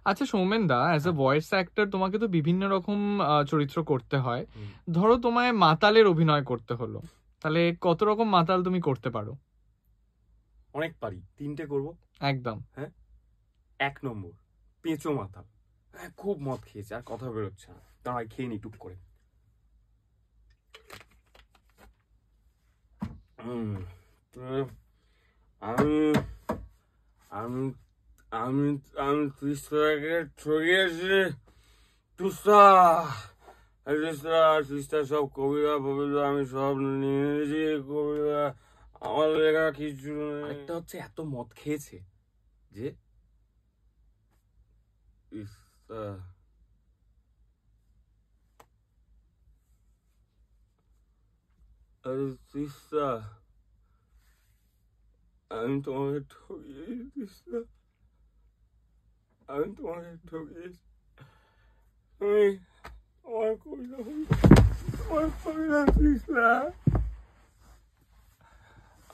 আচ্ছা সৌমেন দা, as a voice actor তোমাকে তো বিভিন্ন রকম চরিত্র করতে হয়। ধরো তোমায় মাতালের অভিনয় করতে হলো, তাহলে কত রকম মাতাল তুমি করতে পারো? অনেক পারি, 3টে করব। একদম। হ্যাঁ, 1 নম্বর পেঁচো মাতাল। হ্যাঁ, খুব মদ খেয়েছে আর কথা বেরোচ্ছে না, দাঁড়াই খেয়ে নি টুক করে। আমি আমি আমি আমি তিস্তাকে ঠকিয়েছি। তুস্তা তিস্তা সব কবিতা ফবিতা আমি সব নিয়ে নিয়েছি। কবিতা আমার লেখা কিছু নেই। একটা হচ্ছে এত মদ খেয়েছে যে তিস্তা তিস্তা আমি তোমাকে ঠকিয়েছি। তিস্তা আমি তোমাকে ঠকিয়েছি। তুমি আমার কবিতা তোমার কবিতা তিস্তা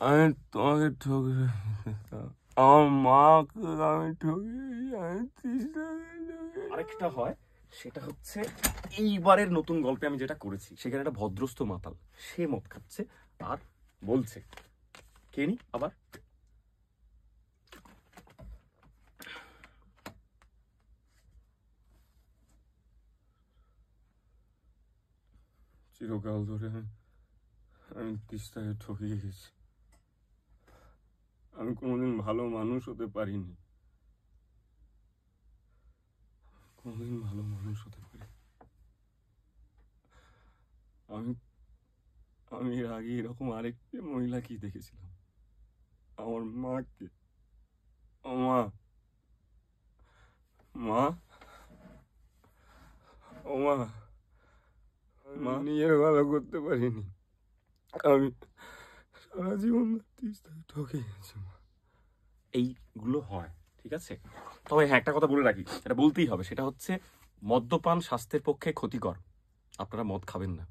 আমি তোমাকে ঠকিয়েছি। আমার মাকে আমি ঠকিয়েছি। আমি তিস্তাকে আরেকটা হয়, সেটা হচ্ছে এইবারের নতুন গল্পে আমি যেটা করেছি, সেখানে একটা ভদ্রস্থ মাতাল, সে মদ খাচ্ছে আর বলছে, কে নি আবার, চিরকাল ধরে আমি তিস্তাকে ঠকিয়ে গেছি। আমি কোনোদিন ভালো মানুষ হতে পারিনি, কোনোদিন ভালো মানুষ হতে পারি। আমি আমি এর আগে এরকম আরেকটি মহিলাকেই দেখেছিলাম, আমার মাকে। মা, মা, ও মা, মা নিজের ভালো করতে পারিনি। আমি সারা জীবন তিস্তাকে ঠকে গেছি। মা, এইগুলো হয়, ঠিক আছে। তবে হ্যাঁ, একটা কথা বলে রাখি, এটা বলতেই হবে, সেটা হচ্ছে মদ্যপান স্বাস্থ্যের পক্ষে ক্ষতিকর। আপনারা মদ খাবেন না।